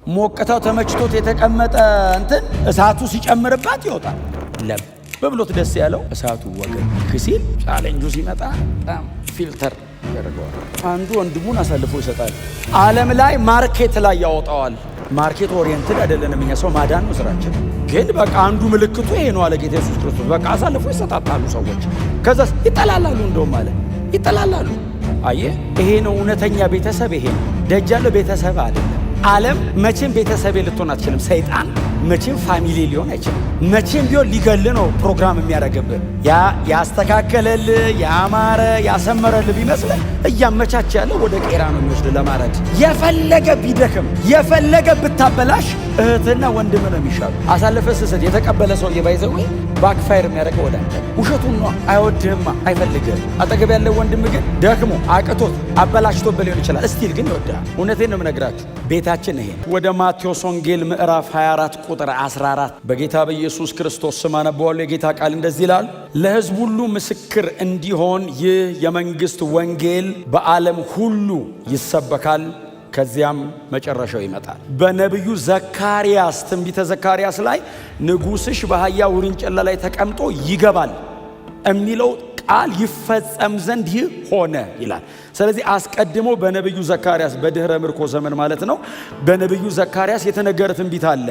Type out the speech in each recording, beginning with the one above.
ሞቅታው ተመችቶት የተቀመጠ እንትን እሳቱ ሲጨምርባት ይወጣል። ለም በብሎት ደስ ያለው እሳቱ ወገን ክሲል ቻሌንጁ ሲመጣ በጣም ፊልተር ያደርገዋል። አንዱ ወንድሙን አሳልፎ ይሰጣል። ዓለም ላይ ማርኬት ላይ ያወጣዋል። ማርኬት ኦሪየንትድ አይደለንም እኛ፣ ሰው ማዳን ነው ስራችን። ግን በቃ አንዱ ምልክቱ ይሄ ነው አለ ጌታ ኢየሱስ ክርስቶስ። በቃ አሳልፎ ይሰጣጣሉ ሰዎች፣ ከዛስ ይጠላላሉ። እንደውም አለ ይጠላላሉ። አየህ፣ ይሄ ነው እውነተኛ ቤተሰብ። ይሄ ነው ደጅ ያለው ቤተሰብ አይደለም። ዓለም መቼም ቤተሰብ ልትሆን አትችልም። ሰይጣን መቼም ፋሚሊ ሊሆን አይችልም። መቼም ቢሆን ሊገል ነው ፕሮግራም የሚያደርግብህ። ያስተካከለልህ ያማረ ያሰመረልህ ቢመስልህ እያመቻች ያለው ወደ ቄራ ነው የሚወስድ ለማረድ። የፈለገ ቢደክም የፈለገ ብታበላሽ እህትና ወንድም ነው የሚሻሉ። አሳልፈ ስሰት የተቀበለ ሰው የባይዘው ባክፋየር የሚያደርገው ወደ አንተ ውሸቱን ነው። አይወድህማ፣ አይፈልግህም። አጠገብ ያለው ወንድም ግን ደክሞ አቅቶት አበላሽቶብህ ሊሆን ይችላል። እስቲል ግን ይወድሃል። እውነቴን ነው የምነግራችሁ። ቤታችን ይሄ ወደ ማቴዎስ ወንጌል ምዕራፍ 24 ቁጥር 14 በጌታ በኢየሱስ ክርስቶስ ስም አነበዋለሁ። የጌታ ቃል እንደዚህ ይላል፣ ለሕዝብ ሁሉ ምስክር እንዲሆን ይህ የመንግሥት ወንጌል በዓለም ሁሉ ይሰበካል፣ ከዚያም መጨረሻው ይመጣል። በነቢዩ ዘካርያስ ትንቢተ ዘካርያስ ላይ ንጉሥሽ በአህያ ውርንጭላ ላይ ተቀምጦ ይገባል የሚለው ቃል ይፈጸም ዘንድ ይህ ሆነ ይላል። ስለዚህ አስቀድሞ በነቢዩ ዘካርያስ በድህረ ምርኮ ዘመን ማለት ነው፣ በነቢዩ ዘካርያስ የተነገረ ትንቢት አለ።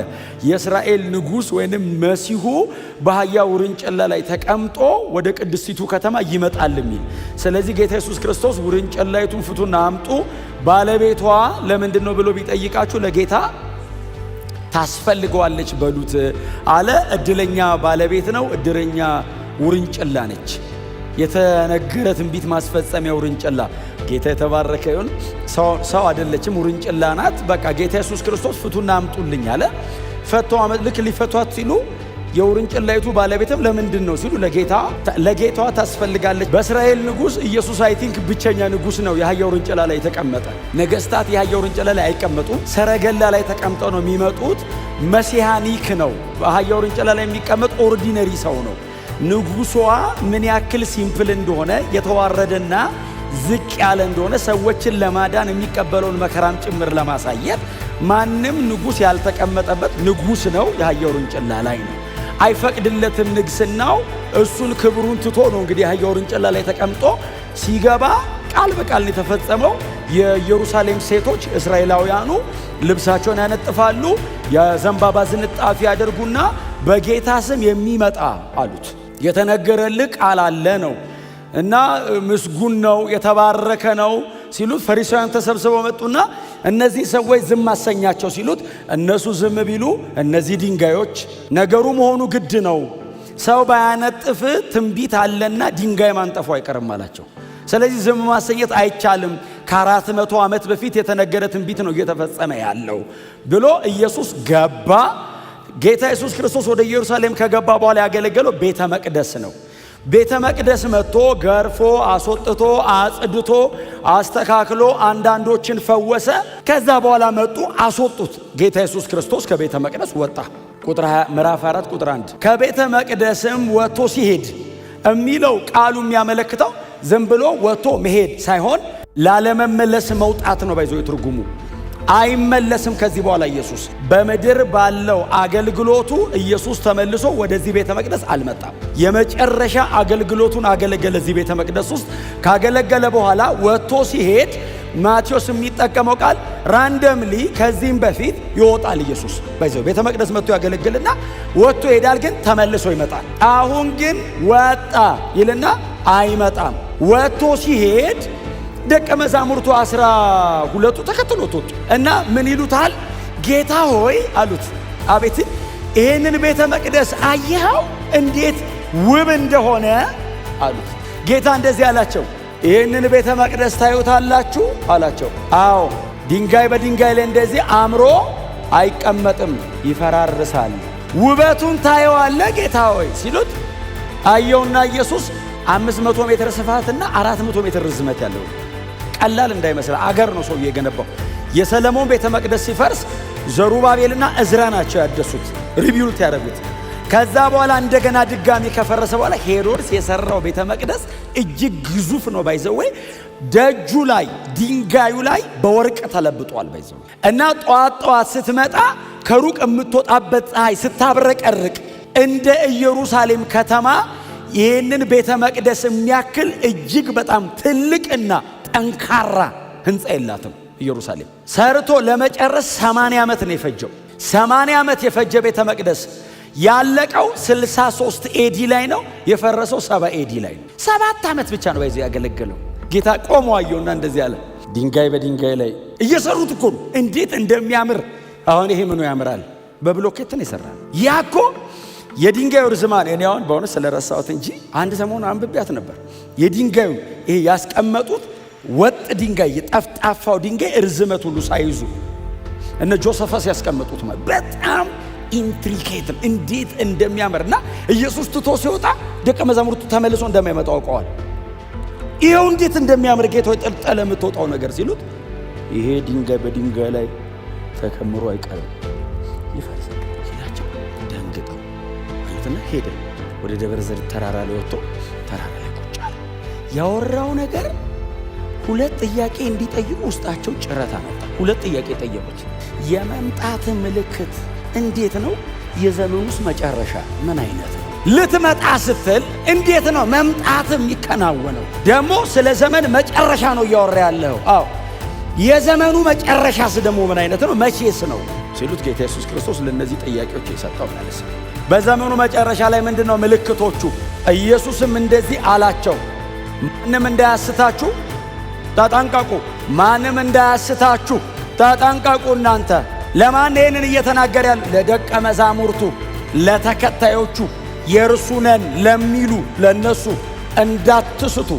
የእስራኤል ንጉሥ ወይንም መሲሁ በአህያ ውርንጭላ ላይ ተቀምጦ ወደ ቅድስቲቱ ከተማ ይመጣል የሚል። ስለዚህ ጌታ ኢየሱስ ክርስቶስ ውርንጭላይቱን ፍቱና አምጡ፣ ባለቤቷ ለምንድን ነው ብሎ ቢጠይቃችሁ ለጌታ ታስፈልገዋለች በሉት አለ። እድለኛ ባለቤት ነው፣ እድለኛ ውርንጭላ ነች። የተነገረ ትንቢት ማስፈጸሚያ ውርንጭላ። ጌታ የተባረከ ይሁን። ሰው አይደለችም፣ ውርንጭላ ናት። በቃ ጌታ ኢየሱስ ክርስቶስ ፍቱና አምጡልኝ አለ። ፈተው ልክ ሊፈቷት ሲሉ የውርንጭላይቱ ባለቤትም ለምንድን ነው ሲሉ ለጌታዋ ታስፈልጋለች። በእስራኤል ንጉሥ ኢየሱስ አይ ቲንክ ብቸኛ ንጉሥ ነው የአህያ ውርንጭላ ላይ የተቀመጠ። ነገሥታት የአህያ ውርንጭላ ላይ አይቀመጡም፣ ሰረገላ ላይ ተቀምጠው ነው የሚመጡት። መሲሃኒክ ነው። በአህያ ውርንጭላ ላይ የሚቀመጥ ኦርዲነሪ ሰው ነው። ንጉሷ ምን ያክል ሲምፕል እንደሆነ የተዋረደና ዝቅ ያለ እንደሆነ ሰዎችን ለማዳን የሚቀበለውን መከራም ጭምር ለማሳየት ማንም ንጉሥ ያልተቀመጠበት ንጉሥ ነው። የአህያ ውርንጭላ ላይ ነው። አይፈቅድለትም ንግስናው። እሱን ክብሩን ትቶ ነው እንግዲህ የአህያ ውርንጭላ ላይ ተቀምጦ ሲገባ ቃል በቃል ነው የተፈጸመው። የኢየሩሳሌም ሴቶች እስራኤላውያኑ ልብሳቸውን ያነጥፋሉ፣ የዘንባባ ዝንጣፊ ያደርጉና በጌታ ስም የሚመጣ አሉት። የተነገረልህ ቃል አለ ነው እና ምስጉን ነው የተባረከ ነው ሲሉት ፈሪሳውያን ተሰብስበው መጡና እነዚህ ሰዎች ዝም አሰኛቸው ሲሉት እነሱ ዝም ቢሉ እነዚህ ድንጋዮች ነገሩ መሆኑ ግድ ነው። ሰው ባያነጥፍ ትንቢት አለና ድንጋይ ማንጠፉ አይቀርም አላቸው። ስለዚህ ዝም ማሰኘት አይቻልም። ከ400 ዓመት በፊት የተነገረ ትንቢት ነው እየተፈጸመ ያለው ብሎ ኢየሱስ ገባ። ጌታ ኢየሱስ ክርስቶስ ወደ ኢየሩሳሌም ከገባ በኋላ ያገለገለው ቤተ መቅደስ ነው። ቤተ መቅደስ መጥቶ ገርፎ አስወጥቶ አጽድቶ አስተካክሎ አንዳንዶችን ፈወሰ። ከዛ በኋላ መጡ አስወጡት። ጌታ ኢየሱስ ክርስቶስ ከቤተ መቅደስ ወጣ። ምዕራፍ 4 ቁጥር 1 ከቤተ መቅደስም ወጥቶ ሲሄድ የሚለው ቃሉ የሚያመለክተው ዝም ብሎ ወጥቶ መሄድ ሳይሆን ላለመመለስ መውጣት ነው። ባይዞ ትርጉሙ አይመለስም። ከዚህ በኋላ ኢየሱስ በምድር ባለው አገልግሎቱ ኢየሱስ ተመልሶ ወደዚህ ቤተ መቅደስ አልመጣም። የመጨረሻ አገልግሎቱን አገለገለ እዚህ ቤተ መቅደስ ውስጥ። ካገለገለ በኋላ ወጥቶ ሲሄድ ማቴዎስ የሚጠቀመው ቃል ራንደምሊ ከዚህም በፊት ይወጣል። ኢየሱስ በዚህ ቤተ መቅደስ መጥቶ ያገለግልና ወጥቶ ይሄዳል፣ ግን ተመልሶ ይመጣል። አሁን ግን ወጣ ይልና አይመጣም። ወጥቶ ሲሄድ ደቀ መዛሙርቱ 12ቱ ተከትሎት ወጡ እና ምን ይሉታል? ጌታ ሆይ አሉት። አቤት ይህንን ቤተ መቅደስ አየኸው እንዴት ውብ እንደሆነ አሉት። ጌታ እንደዚህ አላቸው፣ ይህንን ቤተ መቅደስ ታዩታላችሁ አላቸው። አዎ ድንጋይ በድንጋይ ላይ እንደዚህ አምሮ አይቀመጥም፣ ይፈራርሳል። ውበቱን ታየዋለ ጌታ ሆይ ሲሉት አየውና ኢየሱስ 500 ሜትር ስፋትና 400 ሜትር ርዝመት ያለው ቀላል እንዳይመስል አገር ነው ሰው የገነባው። የሰለሞን ቤተ መቅደስ ሲፈርስ ዘሩባቤልና እዝራ ናቸው ያደሱት፣ ሪቢውልት ያደረጉት። ከዛ በኋላ እንደገና ድጋሚ ከፈረሰ በኋላ ሄሮድስ የሰራው ቤተ መቅደስ እጅግ ግዙፍ ነው። ባይዘው ደጁ ላይ ድንጋዩ ላይ በወርቅ ተለብጧል። ባይዘው እና ጧት ስትመጣ ከሩቅ የምትወጣበት ፀሐይ ስታብረቀርቅ እንደ ኢየሩሳሌም ከተማ ይህንን ቤተ መቅደስ የሚያክል እጅግ በጣም ትልቅና ጠንካራ ህንፃ የላትም። ኢየሩሳሌም ሰርቶ ለመጨረስ 80 ዓመት ነው የፈጀው። 80 ዓመት የፈጀ ቤተ መቅደስ ያለቀው 63 ኤዲ ላይ ነው፣ የፈረሰው 70 ኤዲ ላይ ነው። 7 ዓመት ብቻ ነው ባይዘው ያገለገለው። ጌታ ቆሞ አየውና እንደዚህ አለ፣ ድንጋይ በድንጋይ ላይ እየሰሩት እኮ ነው እንዴት እንደሚያምር። አሁን ይሄ ምኑ ያምራል? በብሎኬት ነው የሰራው። ያኮ የድንጋዩ ርዝማኔ እኔ አሁን በእውነት ስለረሳሁት እንጂ አንድ ሰሞን አንብቤያት ነበር። የድንጋዩ ይሄ ያስቀመጡት ወጥ ድንጋይ የጠፍጣፋው ድንጋይ ርዝመት ሁሉ ሳይዙ እነ ጆሴፈስ ያስቀመጡት ማለት በጣም ኢንትሪኬት እንዴት እንደሚያምርና ኢየሱስ ትቶ ሲወጣ ደቀ መዛሙርቱ ተመልሶ እንደማይመጣ አውቀዋል። ይሄው እንዴት እንደሚያምር ጌታ ሆይ ጠልጠለ የምትወጣው ነገር ሲሉት ይሄ ድንጋይ በድንጋይ ላይ ተከምሮ አይቀርም ይፈርሳል ሲላቸው ደንግጠው አይተና ሄደ። ወደ ደብረ ዘይት ተራራ ላይ ወጥቶ ተራራ ላይ ቁጭ አለ። ያወራው ነገር ሁለት ጥያቄ እንዲጠይቁ ውስጣቸው ጭረት አመጣ። ሁለት ጥያቄ ጠየቁት። የመምጣት ምልክት እንዴት ነው? የዘመኑስ መጨረሻ ምን አይነት ነው? ልትመጣ ስትል እንዴት ነው መምጣት የሚከናወነው? ደግሞ ስለ ዘመን መጨረሻ ነው እያወራ ያለው። አዎ የዘመኑ መጨረሻስ ደግሞ ምን አይነት ነው? መቼስ ነው ሲሉት ጌታ ኢየሱስ ክርስቶስ ለነዚህ ጥያቄዎች የሰጠው መልስ በዘመኑ መጨረሻ ላይ ምንድነው ምልክቶቹ? ኢየሱስም እንደዚህ አላቸው፣ ማንም እንዳያስታችሁ ተጠንቀቁ። ማንም እንዳያስታችሁ ተጠንቀቁ። እናንተ ለማን ይሄንን እየተናገረ ያለ? ለደቀ መዛሙርቱ፣ ለተከታዮቹ፣ የእርሱ ነን ለሚሉ ለነሱ እንዳትስቱ፣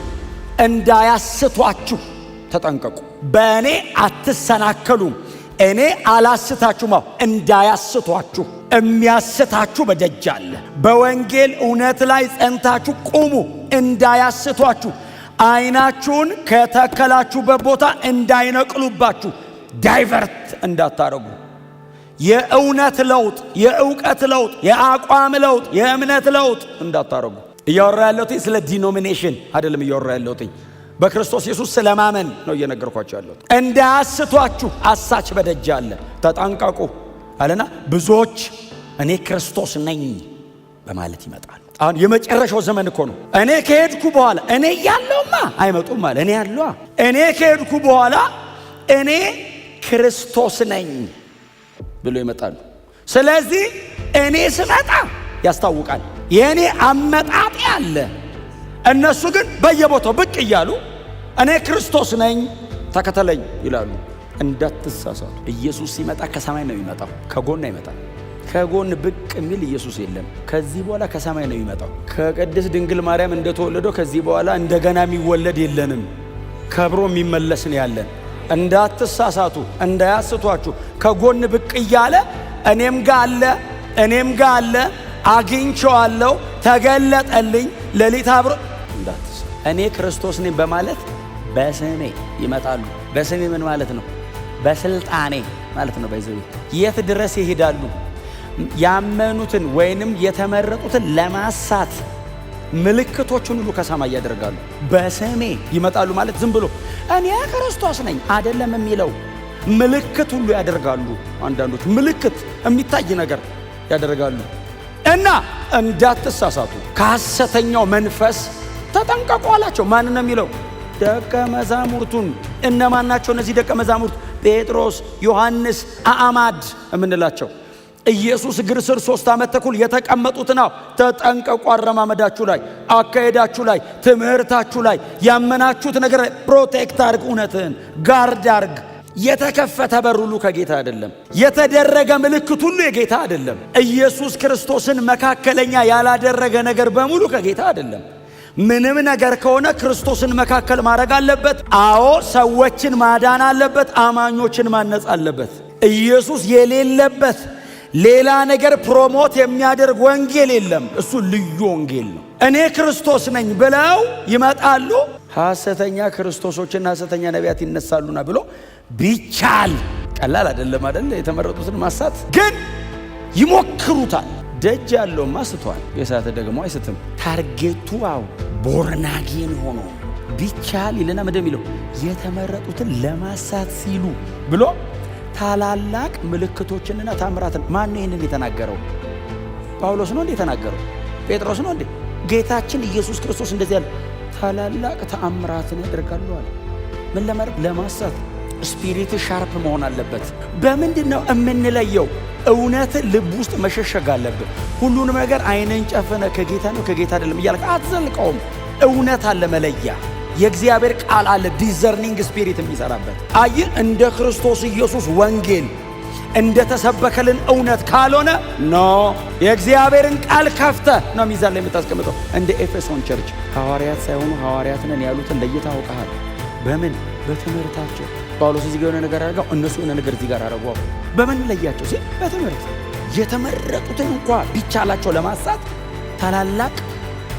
እንዳያስቷችሁ ተጠንቀቁ። በእኔ አትሰናከሉም፣ እኔ አላስታችሁም። እንዳያስቷችሁ፣ የሚያስታችሁ በደጅ አለ። በወንጌል እውነት ላይ ጸንታችሁ ቁሙ፣ እንዳያስቷችሁ። አይናችሁን ከተከላችሁበት ቦታ እንዳይነቅሉባችሁ፣ ዳይቨርት እንዳታረጉ። የእውነት ለውጥ፣ የእውቀት ለውጥ፣ የአቋም ለውጥ፣ የእምነት ለውጥ እንዳታረጉ። እያወራ ያለሁት ስለ ዲኖሚኔሽን አይደለም። እያወራ ያለሁት በክርስቶስ ኢየሱስ ስለማመን ነው እየነገርኳችሁ ያለሁት። እንዳያስቷችሁ አሳች በደጅ አለ፣ ተጠንቀቁ አለና ብዙዎች እኔ ክርስቶስ ነኝ በማለት ይመጣሉ። አሁን የመጨረሻው ዘመን እኮ ነው። እኔ ከሄድኩ በኋላ እኔ ያለውማ አይመጡም ማለት እኔ ያለዋ እኔ ከሄድኩ በኋላ እኔ ክርስቶስ ነኝ ብሎ ይመጣሉ። ስለዚህ እኔ ስመጣ ያስታውቃል። የእኔ አመጣጤ አለ። እነሱ ግን በየቦታው ብቅ እያሉ እኔ ክርስቶስ ነኝ ተከተለኝ ይላሉ። እንዳትሳሳቱ። ኢየሱስ ሲመጣ ከሰማይ ነው የሚመጣው፣ ከጎን አይመጣም። ከጎን ብቅ የሚል ኢየሱስ የለም። ከዚህ በኋላ ከሰማይ ነው የሚመጣው። ከቅድስት ድንግል ማርያም እንደተወለደው ከዚህ በኋላ እንደገና የሚወለድ የለንም። ከብሮ የሚመለስ ነው ያለን። እንዳትሳሳቱ፣ እንዳያስቷችሁ። ከጎን ብቅ እያለ እኔም ጋ አለ፣ እኔም ጋ አለ፣ አግኝቼዋለሁ፣ ተገለጠልኝ፣ ሌሊት አብሮ እንዳትሳ እኔ ክርስቶስ ነኝ በማለት በስሜ ይመጣሉ። በስሜ ምን ማለት ነው? በስልጣኔ ማለት ነው። ባይዘው የት ድረስ ይሄዳሉ? ያመኑትን ወይንም የተመረጡትን ለማሳት ምልክቶችን ሁሉ ከሰማይ ያደርጋሉ። በስሜ ይመጣሉ ማለት ዝም ብሎ እኔ ክርስቶስ ነኝ አይደለም የሚለው ምልክት ሁሉ ያደርጋሉ። አንዳንዶች ምልክት የሚታይ ነገር ያደርጋሉ። እና እንዳትሳሳቱ ከሐሰተኛው መንፈስ ተጠንቀቁ አላቸው። ማን ነው የሚለው? ደቀ መዛሙርቱን። እነማን ናቸው እነዚህ ደቀ መዛሙርት? ጴጥሮስ፣ ዮሐንስ፣ አዕማድ የምንላቸው ኢየሱስ እግር ስር 3 ዓመት ተኩል የተቀመጡት ነው። ተጠንቀቁ። አረማመዳችሁ ላይ፣ አካሄዳችሁ ላይ፣ ትምህርታችሁ ላይ፣ ያመናችሁት ነገር ፕሮቴክት አርግ፣ እውነትን ጋርድ አርግ። የተከፈተ በር ሁሉ ከጌታ አይደለም። የተደረገ ምልክት ሁሉ የጌታ አይደለም። ኢየሱስ ክርስቶስን መካከለኛ ያላደረገ ነገር በሙሉ ከጌታ አይደለም። ምንም ነገር ከሆነ ክርስቶስን መካከል ማድረግ አለበት። አዎ ሰዎችን ማዳን አለበት። አማኞችን ማነጽ አለበት። ኢየሱስ የሌለበት ሌላ ነገር ፕሮሞት የሚያደርግ ወንጌል የለም። እሱ ልዩ ወንጌል ነው። እኔ ክርስቶስ ነኝ ብለው ይመጣሉ። ሐሰተኛ ክርስቶሶችና ሐሰተኛ ነቢያት ይነሳሉና ብሎ ቢቻል ቀላል አይደለም አይደል? የተመረጡትን ማሳት ግን ይሞክሩታል። ደጅ ያለውማ ስቷል፣ የሳተ ደግሞ አይስትም። ታርጌቱ ቦርናጌን ሆኖ ቢቻል ይልና ምንድን የሚለው የተመረጡትን ለማሳት ሲሉ ብሎ ታላላቅ ምልክቶችንና ታምራትን። ማን ነው ይህንን የተናገረው? ጳውሎስ ነው እንዴ የተናገረው? ጴጥሮስ ነው እንዴ? ጌታችን ኢየሱስ ክርስቶስ እንደዚህ ያለ ታላላቅ ተአምራትን ያደርጋሉ አለ። ምን ለማድረግ? ለማሳት። ስፒሪት ሻርፕ መሆን አለበት። በምንድን ነው የምንለየው? እውነት ልብ ውስጥ መሸሸግ አለብን። ሁሉንም ነገር አይንን ጨፈነ ከጌታ ነው ከጌታ አይደለም እያልክ አትዘልቀውም። እውነት አለ መለያ። የእግዚአብሔር ቃል አለ ዲዘርኒንግ ስፒሪት የሚሰራበት። አይ እንደ ክርስቶስ ኢየሱስ ወንጌል እንደ ተሰበከልን እውነት ካልሆነ ኖ የእግዚአብሔርን ቃል ከፍተ ነው ሚዛን ላይ የምታስቀምጠው። እንደ ኤፌሶን ቸርች ሐዋርያት ሳይሆኑ ሐዋርያት ነን ያሉትን ለይተህ አውቀሃል። በምን? በትምህርታቸው። ጳውሎስ እዚህ ጋር የሆነ ነገር አደረገው፣ እነሱ የሆነ ነገር እዚህ ጋር አደረጉ። በምን ለያቸው ሲል በትምህርት። የተመረጡትን እንኳ ቢቻላቸው ለማሳት ታላላቅ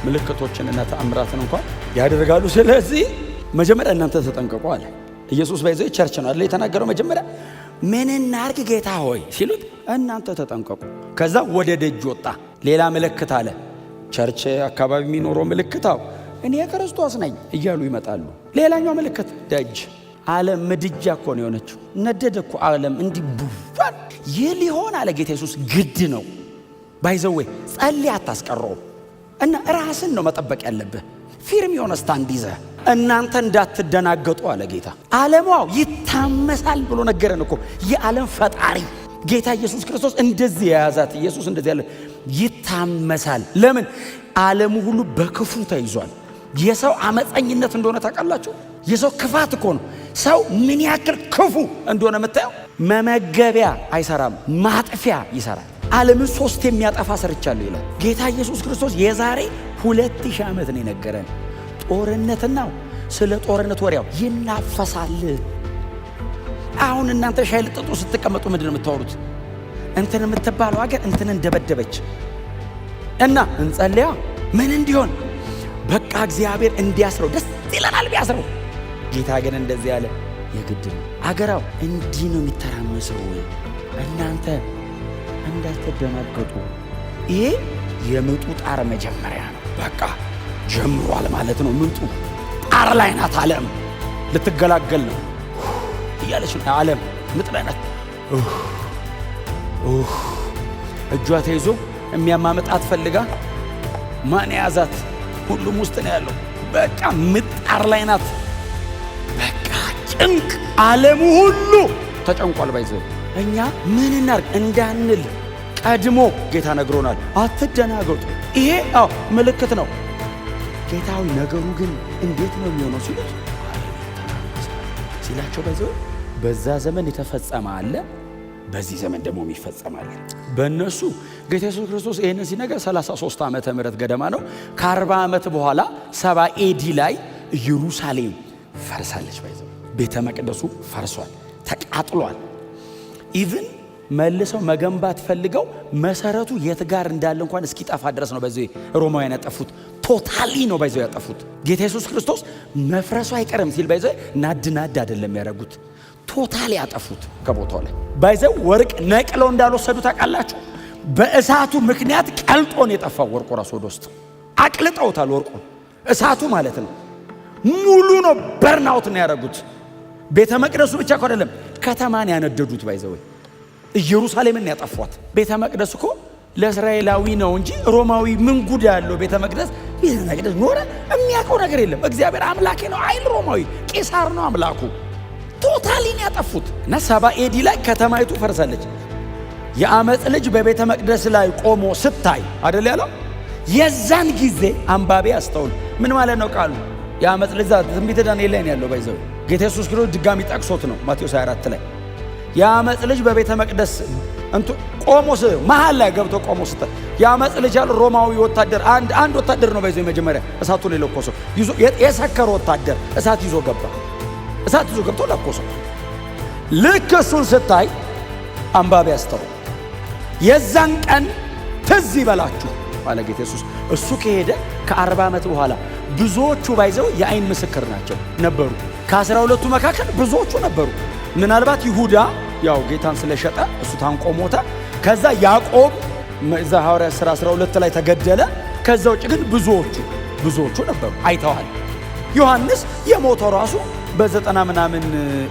ምልክቶችንና ተአምራትን እንኳ ያደርጋሉ። ስለዚህ መጀመሪያ እናንተ ተጠንቀቁ አለ ኢየሱስ። ባይዘው ቸርች ነው አይደል የተናገረው መጀመሪያ። ምን እናርግ ጌታ ሆይ ሲሉት እናንተ ተጠንቀቁ። ከዛ ወደ ደጅ ወጣ። ሌላ ምልክት አለ። ቸርች አካባቢ የሚኖረው ምልክታው እኔ ክርስቶስ ነኝ እያሉ ይመጣሉ። ሌላኛው ምልክት ደጅ። ዓለም ምድጃ እኮ ነው የሆነችው። ነደደ እኮ ዓለም እንዲህ ቡፋን። ይህ ሊሆን አለ ጌታ ኢየሱስ ግድ ነው። ባይዘዌ ጸልይ አታስቀረውም። እና ራስን ነው መጠበቅ ያለብህ። ፊርም የሆነ ስታንድ ይዘህ እናንተ እንዳትደናገጡ አለ ጌታ። ዓለሙ ይታመሳል ብሎ ነገረን እኮ። የዓለም ፈጣሪ ጌታ ኢየሱስ ክርስቶስ እንደዚህ የያዛት ኢየሱስ እንደዚህ ያለ ይታመሳል። ለምን? ዓለሙ ሁሉ በክፉ ተይዟል። የሰው አመፀኝነት እንደሆነ ታውቃላችሁ። የሰው ክፋት እኮ ነው። ሰው ምን ያክል ክፉ እንደሆነ የምታየው። መመገቢያ አይሰራም፣ ማጥፊያ ይሰራል። ዓለምን 3 የሚያጠፋ ሰርቻለሁ ይላል ጌታ ኢየሱስ ክርስቶስ። የዛሬ 2000 ዓመት ነው የነገረን። ጦርነትና ስለ ጦርነት ወሬያው ይናፈሳል። አሁን እናንተ ሻይ ልጠጡ ስትቀመጡ ምንድን ነው የምታወሩት? እንትን የምትባለው ሀገር እንትን እንደበደበች እና እንጸልያ ምን እንዲሆን በቃ እግዚአብሔር እንዲያስረው ደስ ይለናል ቢያስረው። ጌታ ግን እንደዚህ ያለ የግድ ነው። አገራው እንዲህ ነው የሚተራመሰው። እናንተ እንዳትደናገጡ። ይሄ የምጡ ጣር መጀመሪያ ነው። በቃ ጀምሯል ማለት ነው። ምጡ ጣር ላይ ናት ዓለም። ልትገላገል ነው እያለች ነው ዓለም። ምጥ ላይ ናት። እጇ ተይዞ የሚያማምጣት ፈልጋ ማን ያዛት? ሁሉም ውስጥ ነው ያለው። በቃ ምጥ ጣር ላይ ናት። በቃ ጭንቅ። ዓለሙ ሁሉ ተጨንቋል። ባይዘው እኛ ምን እናርግ እንዳንል ቀድሞ ጌታ ነግሮናል። አትደናገጡ። ይሄ ምልክት ነው። ጌታዊ ነገሩ ግን እንዴት ነው የሚሆነው ሲሉት ሲላቸው ባይዘው በዛ ዘመን የተፈጸመ አለ፣ በዚህ ዘመን ደግሞ የሚፈጸም አለ። በእነሱ ጌታ ኢየሱስ ክርስቶስ ይህንን ሲነገር 33 ዓመተ ምህረት ገደማ ነው። ከ40 ዓመት በኋላ 70 ኤዲ ላይ ኢየሩሳሌም ፈርሳለች። ባይዘው ቤተ መቅደሱ ፈርሷል፣ ተቃጥሏል። ኢቭን መልሰው መገንባት ፈልገው መሰረቱ የት ጋር እንዳለ እንኳን እስኪጠፋ ድረስ ነው በዚህ ሮማውያን ያጠፉት። ቶታሊ ነው ባይዘው ያጠፉት። ጌታ ኢየሱስ ክርስቶስ መፍረሱ አይቀርም ሲል ባይዘው ናድ አይደለም ያደረጉት፣ ቶታሊ ያጠፉት ከቦታው ላይ። ባይዘው ወርቅ ነቅለው እንዳልወሰዱ ታውቃላችሁ። በእሳቱ ምክንያት ቀልጦን የጠፋው ወርቁ ራሱ ወደ ውስጥ አቅልጠውታል። ወርቁ እሳቱ ማለት ነው ሙሉ ነው በርናውት ነው ያደረጉት። ቤተ መቅደሱ ብቻ እኮ አይደለም ከተማን ያነደዱት። ባይዘው ኢየሩሳሌምን ያጠፏት። ቤተ መቅደስ እኮ ለእስራኤላዊ ነው እንጂ ሮማዊ ምን ጉድ ያለው ቤተ መቅደስ ኖረ የሚያውቀው ነገር የለም። እግዚአብሔር አምላኬ ነው አይል ሮማዊ ቄሳር ነው አምላኩ። ቶታሊን ያጠፉት እና 70 ኤዲ ላይ ከተማይቱ ፈርሳለች። የአመፅ ልጅ በቤተ መቅደስ ላይ ቆሞ ስታይ አይደል ያለው። የዛን ጊዜ አንባቢ አስተውል። ምን ማለት ነው ቃሉ? የአመፅ ልጅ ትንቢተ ዳንኤል ላይ ነው ያለው። ባይዘው ጌታ ኢየሱስ ክርስቶስ ድጋሚ ጠቅሶት ነው ማቴዎስ 24 ላይ የአመፅ ልጅ በቤተ መቅደስ ቆሞ መሃል ላይ ገብቶ ቆሞ ስታይ የአመፅ ልጅ ያለው ሮማዊ ወታደር አንድ ወታደር ነው። ባይዘው መጀመሪያ እሳቱን የለኮሰው ይዞ የሰከረ ወታደር እሳት ይዞ ገባ። እሳት ይዞ ገብቶ ለኮሰው። ልክ እሱን ስታይ አንባቢ አስተውል። የዛን ቀን ትዝ ይበላችሁ አለ ጌታ ኢየሱስ። እሱ ከሄደ ከ40 ዓመት በኋላ ብዙዎቹ ባይዘው የአይን ምስክር ናቸው ነበሩ። ከ12ቱ መካከል ብዙዎቹ ነበሩ። ምናልባት ይሁዳ ያው ጌታን ስለሸጠ እሱ ታንቆ ሞተ። ከዛ ያዕቆብ እዛ ሐዋርያት ሥራ 12 ላይ ተገደለ። ከዛ ውጭ ግን ብዙዎቹ ነበሩ አይተዋል። ዮሐንስ የሞተው ራሱ በ90 ምናምን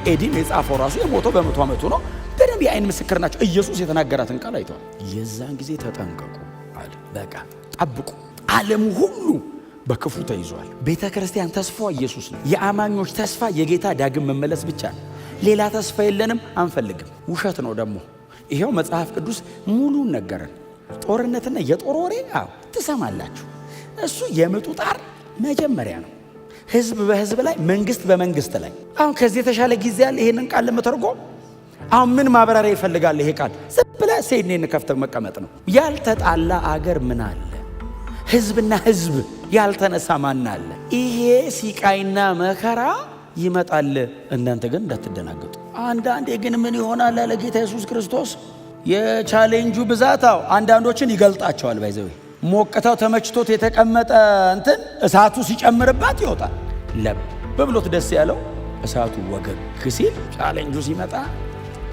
ኤዲም የጻፈው ራሱ የሞተው በ100 ዓመቱ ነው። በደንብ የአይን ምስክር ናቸው። ኢየሱስ የተናገራትን ቃል አይተዋል። የዛን ጊዜ ተጠንቀቁ አለ። በቃ ጠብቁ፣ ዓለሙ ሁሉ በክፉ ተይዟል። ቤተ ክርስቲያን ተስፋዋ ኢየሱስ ነው። የአማኞች ተስፋ የጌታ ዳግም መመለስ ብቻ ነው። ሌላ ተስፋ የለንም፣ አንፈልግም። ውሸት ነው ደግሞ። ይሄው መጽሐፍ ቅዱስ ሙሉን ነገረን። ጦርነትና የጦር ወሬ ትሰማላችሁ። እሱ የምጡ ጣር መጀመሪያ ነው። ህዝብ በህዝብ ላይ፣ መንግስት በመንግስት ላይ። አሁን ከዚህ የተሻለ ጊዜ ያለ ይሄንን ቃል ለመተርጎም አሁን ምን ማብራሪያ ይፈልጋል? ይሄ ቃል ዝም ብለህ ሴኔን ከፍተህ መቀመጥ ነው። ያልተጣላ አገር ምን አለ? ህዝብና ህዝብ ያልተነሳ ማን አለ? ይሄ ሲቃይና መከራ ይመጣል። እናንተ ግን እንዳትደናገጡ። አንዳንዴ ግን ምን ይሆናል አለ ጌታ ኢየሱስ ክርስቶስ። የቻሌንጁ ብዛታው አንዳንዶችን ይገልጣቸዋል። ባይዘው ሞቅታው ተመችቶት የተቀመጠ እንትን እሳቱ ሲጨምርባት ይወጣል። ለብ በብሎት ደስ ያለው እሳቱ ወገግ ሲል ቻሌንጁ ሲመጣ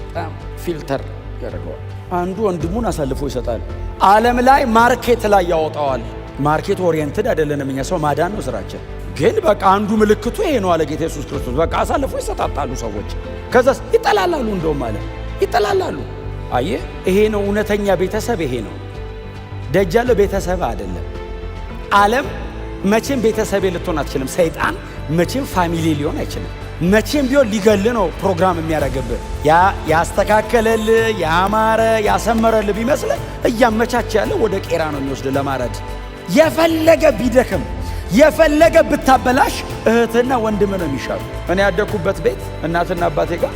በጣም ፊልተር ያደርገዋል። አንዱ ወንድሙን አሳልፎ ይሰጣል። ዓለም ላይ ማርኬት ላይ ያወጣዋል። ማርኬት ኦሪየንትድ አይደለንም እኛ። ሰው ማዳን ነው ስራችን። ግን በቃ አንዱ ምልክቱ ይሄ ነው አለ ጌታ ኢየሱስ ክርስቶስ። በቃ አሳልፎ ይሰጣጣሉ ሰዎች። ከዛስ ይጠላላሉ። እንደውም አለ ይጠላላሉ። አየህ፣ ይሄ ነው እውነተኛ ቤተሰብ። ይሄ ነው ደጅ ያለው ቤተሰብ አይደለም። ዓለም መቼም ቤተሰብ ልትሆን አትችልም። ሰይጣን መቼም ፋሚሊ ሊሆን አይችልም። መቼም ቢሆን ሊገል ነው ፕሮግራም የሚያደርግብህ። ያስተካከለል ያማረ ያሰመረል ቢመስል እያመቻቸ ያለ ወደ ቄራ ነው የሚወስድ ለማረድ። የፈለገ ቢደክም የፈለገ ብታበላሽ እህትና ወንድም ነው የሚሻሉ። እኔ ያደኩበት ቤት እናትና አባቴ ጋር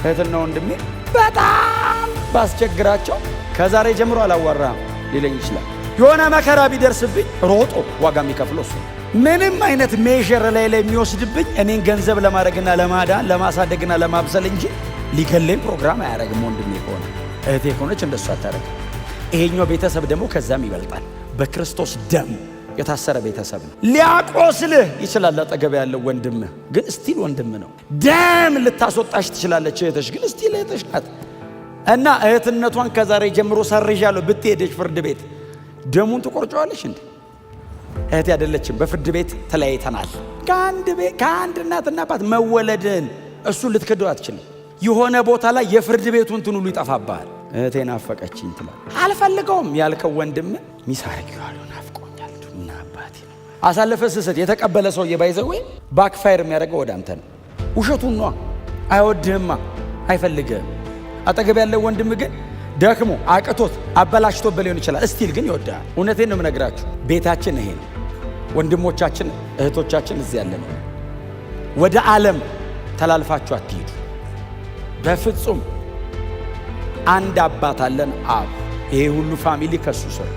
እህትና ወንድሜ በጣም ባስቸግራቸው ከዛሬ ጀምሮ አላዋራም ሊለኝ ይችላል። የሆነ መከራ ቢደርስብኝ ሮጦ ዋጋ የሚከፍለው እሱ። ምንም አይነት ሜዥር ላይ የሚወስድብኝ እኔን ገንዘብ ለማድረግና ለማዳን ለማሳደግና ለማብሰል እንጂ ሊገለኝ ፕሮግራም አያደርግም። ወንድሜ ከሆነ እህቴ ከሆነች እንደሱ አታደርግም። ይሄኛው ቤተሰብ ደግሞ ከዛም ይበልጣል። በክርስቶስ ደም የታሰረ ቤተሰብ ነው። ሊያቆስልህ ይችላል አጠገብ ያለው ወንድምህ፣ ግን ስቲል ወንድም ነው። ደም ልታስወጣሽ ትችላለች እህትሽ፣ ግን ስቲል እህትሽ ናት። እና እህትነቷን ከዛሬ ጀምሮ ሰርዣለሁ ብትሄደች ፍርድ ቤት ደሙን ትቆርጨዋለሽ እንዴ? እህት አይደለችም። በፍርድ ቤት ተለያይተናል። ከአንድ እናትና አባት መወለድን እሱ ልትክደው አትችልም። የሆነ ቦታ ላይ የፍርድ ቤቱ እንትን ሁሉ ይጠፋብሃል። እህቴን ናፈቀችኝ ትላለህ። አልፈልገውም ያልከው ወንድም ሚሳረጊዋሉ ናፍቆኛል እና አባቴ አሳልፈ ስስት የተቀበለ ሰው የባይዘው ባክፋየር የሚያደርገው ወደ አንተ ነው። ውሸቱን ነው። አይወድህማ፣ አይፈልግህም። አጠገብ ያለው ወንድም ግን ደክሞ አቅቶት አበላሽቶበት ሊሆን ይችላል። እስቲል ግን ይወዳል። እውነቴን ነው የምነግራችሁ። ቤታችን ይሄ ነው። ወንድሞቻችን እህቶቻችን እዚህ ያለ ነው። ወደ ዓለም ተላልፋችሁ አትሄዱ በፍጹም። አንድ አባት አለን፣ አብ። ይሄ ሁሉ ፋሚሊ ከሱ ስር።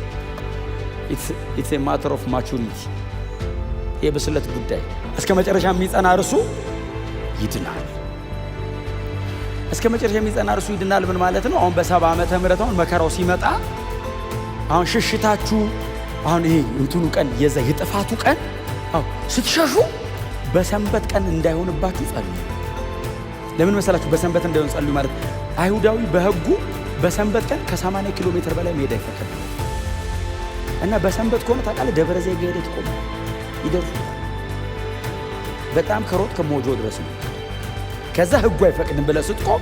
ኢትስ ኤ ማተር ኦፍ ማቹሪቲ፣ የብስለት ጉዳይ። እስከ መጨረሻ የሚጸና እርሱ ይድናል። እስከ መጨረሻ የሚጸና እርሱ ይድናል። ምን ማለት ነው? አሁን በ70 ዓመተ ምህረት አሁን መከራው ሲመጣ አሁን ሽሽታችሁ አሁን ይሄ እንትኑ ቀን የዛ የጥፋቱ ቀን ስትሸሹ በሰንበት ቀን እንዳይሆንባችሁ ጸልዩ። ለምን መሰላችሁ? በሰንበት እንዳይሆን ጸልዩ ማለት አይሁዳዊ በሕጉ በሰንበት ቀን ከ80 ኪሎ ሜትር በላይ መሄድ አይፈቀድም። እና በሰንበት ከሆነ ታውቃለህ፣ ደብረ ዘይት ሄደህ ትቆም ይደርሱ በጣም ከሮጥ ከሞጆ ድረስ ነው። ከዛ ሕጉ አይፈቅድም ብለህ ስትቆም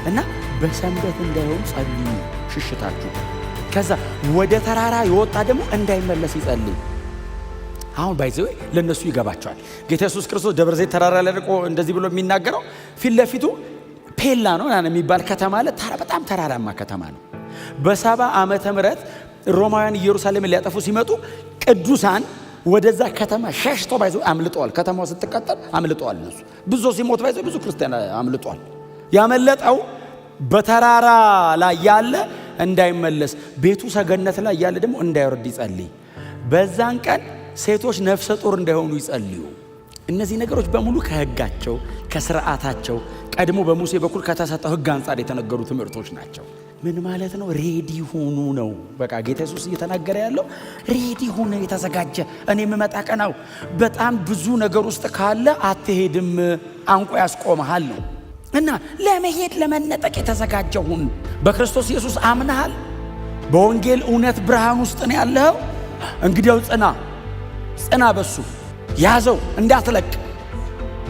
እና በሰንበት እንዳይሆን ጸልዩ ሽሽታችሁ። ከዛ ወደ ተራራ የወጣ ደግሞ እንዳይመለስ ይጸልይ። አሁን ባይዘው ለነሱ ይገባቸዋል። ጌታ ኢየሱስ ክርስቶስ ደብረ ዘይት ተራራ ላይ ርቆ እንደዚህ ብሎ የሚናገረው ፊት ለፊቱ ፔላ ነው የሚባል ከተማ አለ። በጣም ተራራማ ከተማ ነው። በ70 ዓመተ ምህረት ሮማውያን ኢየሩሳሌምን ሊያጠፉ ሲመጡ ቅዱሳን ወደዛ ከተማ ሸሽተው ባይዘው አምልጠዋል። ከተማው ስትቀጠል አምልጠዋል። እነሱ ብዙ ሲሞት ባይዘው ብዙ ክርስቲያን አምልጠዋል። ያመለጠው በተራራ ላይ ያለ እንዳይመለስ፣ ቤቱ ሰገነት ላይ ያለ ደግሞ እንዳይወርድ ይጸልይ። በዛን ቀን ሴቶች ነፍሰ ጡር እንዳይሆኑ ይጸልዩ። እነዚህ ነገሮች በሙሉ ከሕጋቸው ከስርዓታቸው ቀድሞ በሙሴ በኩል ከተሰጠው ሕግ አንጻር የተነገሩ ትምህርቶች ናቸው። ምን ማለት ነው? ሬዲ ሆኑ ነው። በቃ ጌታ ኢየሱስ እየተናገረ ያለው ሬዲ ሆነ፣ የተዘጋጀ እኔ የምመጣ ቀናው በጣም ብዙ ነገር ውስጥ ካለ አትሄድም፣ አንቆ ያስቆመሃል ነው። እና ለመሄድ ለመነጠቅ የተዘጋጀ ሁን። በክርስቶስ ኢየሱስ አምነሃል። በወንጌል እውነት ብርሃን ውስጥ ነው ያለው። እንግዲያው ጽና፣ በሱ ያዘው እንዳትለቅ፣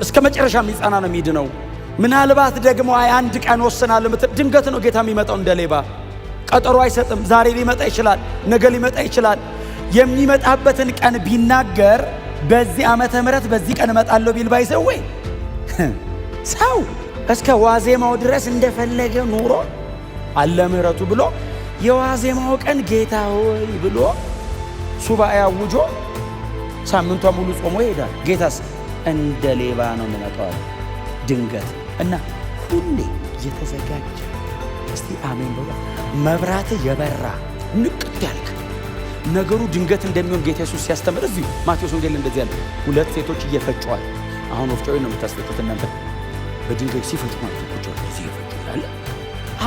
እስከ መጨረሻ የሚጸና ነው የሚድነው። ምናልባት ደግሞ አንድ ቀን ወስናለሁ ምትል ድንገት ነው ጌታ የሚመጣው እንደ ሌባ። ቀጠሮ አይሰጥም። ዛሬ ሊመጣ ይችላል፣ ነገ ሊመጣ ይችላል። የሚመጣበትን ቀን ቢናገር በዚህ ዓመተ ምህረት በዚህ ቀን እመጣለሁ ቢል ባይዘው ወይ ሰው እስከ ዋዜማው ድረስ እንደፈለገ ኑሮ አለ ምህረቱ ብሎ የዋዜማው ቀን ጌታ ሆይ ብሎ ሱባኤ አውጆ ሳምንቷ ሙሉ ጾሞ ይሄዳል። ጌታስ እንደ ሌባ ነው የሚመጣው ድንገት እና ሁሌ የተዘጋጀ። እስቲ አሜን በሉ። መብራት የበራ ንቅት ያልክ ነገሩ ድንገት እንደሚሆን ጌታ ኢየሱስ ሲያስተምር እዚሁ ማቴዎስ ወንጌል እንደዚህ ያለ 2 ሴቶች እየፈጩዋል። አሁን ወፍጮ ነው የምታስፈጩት እናንተ። በድንጋይ ሲፈጩ ማለት ነው። እዚህ እየፈጩ ያለ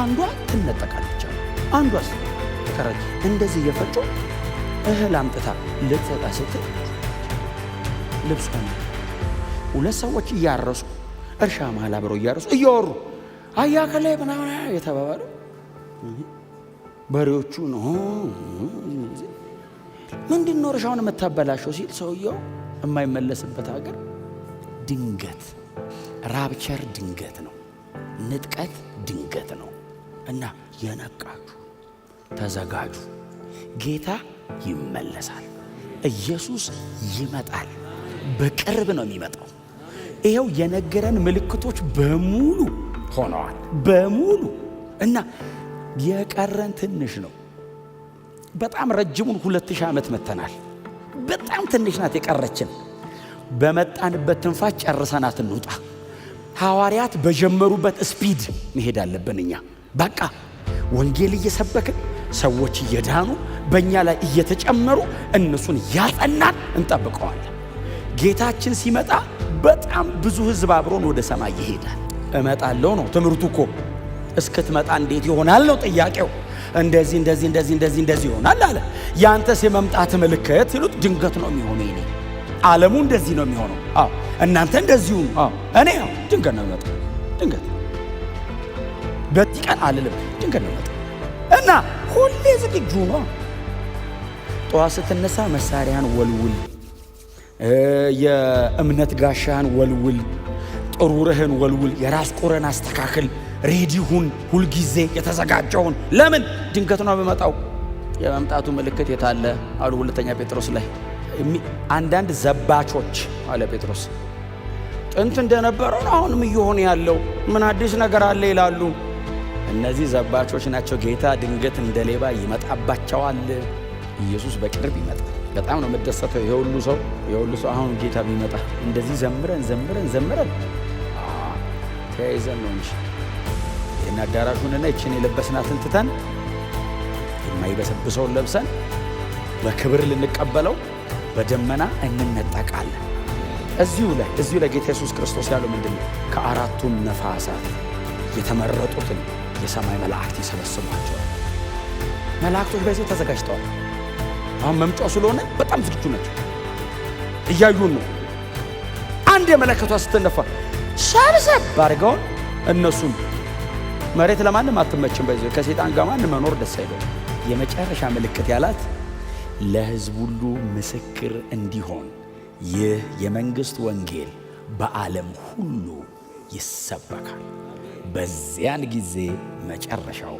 አንዷ ትነጠቃለች፣ አንዷስ ተቀረች። እንደዚህ እየፈጩ እህል አምጥታ ልትሰጣ ስትል ልብስ ሆነ። 2 ሰዎች እያረሱ እርሻ መሃል አብረው እያረሱ እያወሩ አያ ከላይ ምናምን የተባባሉ በሬዎቹ ነው ምንድነው እርሻውን የምታበላሸው ሲል ሰውየው የማይመለስበት ሀገር ድንገት ራፕቸር ድንገት ነው፣ ንጥቀት ድንገት ነው። እና የነቃችሁ ተዘጋጁ። ጌታ ይመለሳል። ኢየሱስ ይመጣል። በቅርብ ነው የሚመጣው። ይሄው የነገረን ምልክቶች በሙሉ ሆነዋል፣ በሙሉ እና የቀረን ትንሽ ነው። በጣም ረጅሙን 2000 ዓመት መተናል። በጣም ትንሽ ናት የቀረችን። በመጣንበት ትንፋሽ ጨርሰናት እንውጣ። ሐዋርያት በጀመሩበት ስፒድ መሄድ አለብን። እኛ በቃ ወንጌል እየሰበክን ሰዎች እየዳኑ በእኛ ላይ እየተጨመሩ እነሱን ያጸናን እንጠብቀዋለን። ጌታችን ሲመጣ በጣም ብዙ ሕዝብ አብሮን ወደ ሰማይ ይሄዳል። እመጣለሁ ነው ትምህርቱ እኮ። እስክትመጣ እንዴት ይሆናል ነው ጥያቄው። እንደዚህ ይሆናል አለ። ያንተስ የመምጣት ምልክት ሲሉት ድንገት ነው የሚሆነው። እኔ ዓለሙ እንደዚህ ነው የሚሆነው። እናንተ እንደዚሁ እኔ ድንገት ነው የሚመጣው። ድንገት በዚህ ቀን አልልም፣ ድንገት ነው የሚመጣው እና ሁሌ ዝግጁ ነው። ጠዋት ስትነሳ መሳሪያን ወልውል፣ የእምነት ጋሻህን ወልውል፣ ጥሩርህን ወልውል፣ የራስ ቁርህን አስተካክል፣ ሬዲሁን፣ ሁልጊዜ የተዘጋጀውን። ለምን ድንገት ነው የሚመጣው። የመምጣቱ ምልክት የታለ አሉ 2ኛ ጴጥሮስ ላይ። አንዳንድ ዘባቾች አለ ጴጥሮስ ጥንት እንደነበረው አሁንም እየሆነ ያለው ምን አዲስ ነገር አለ ይላሉ። እነዚህ ዘባቾች ናቸው። ጌታ ድንገት እንደ ሌባ ይመጣባቸዋል። ኢየሱስ በቅርብ ይመጣል። በጣም ነው የምደሰተው። የሁሉ ሰው አሁን ጌታ ቢመጣ እንደዚህ ዘምረን ተያይዘን ነው እንጂ ይህን አዳራሹንና ይችን የለበስናትን ትተን የማይበሰብሰውን ለብሰን በክብር ልንቀበለው በደመና እንነጠቃለን። እዚሁ ላይ ጌታ ኢየሱስ ክርስቶስ ያለው ምንድን ነው? ከአራቱም ነፋሳት የተመረጡትን የሰማይ መላእክት ይሰበስቧቸዋል። መላእክቶች በዚህ ተዘጋጅተዋል። አሁን መምጫው ስለሆነ በጣም ዝግጁ ናቸው። እያዩን ነው። አንድ የመለከቷ ስትነፋ ሰብሰብ አድርገውን እነሱም መሬት ለማንም አትመችም። በዚህ ከሰይጣን ጋር ማንም መኖር ደስ አይለው። የመጨረሻ ምልክት ያላት ለሕዝብ ሁሉ ምስክር እንዲሆን ይህ የመንግሥት ወንጌል በዓለም ሁሉ ይሰበካል። በዚያን ጊዜ መጨረሻው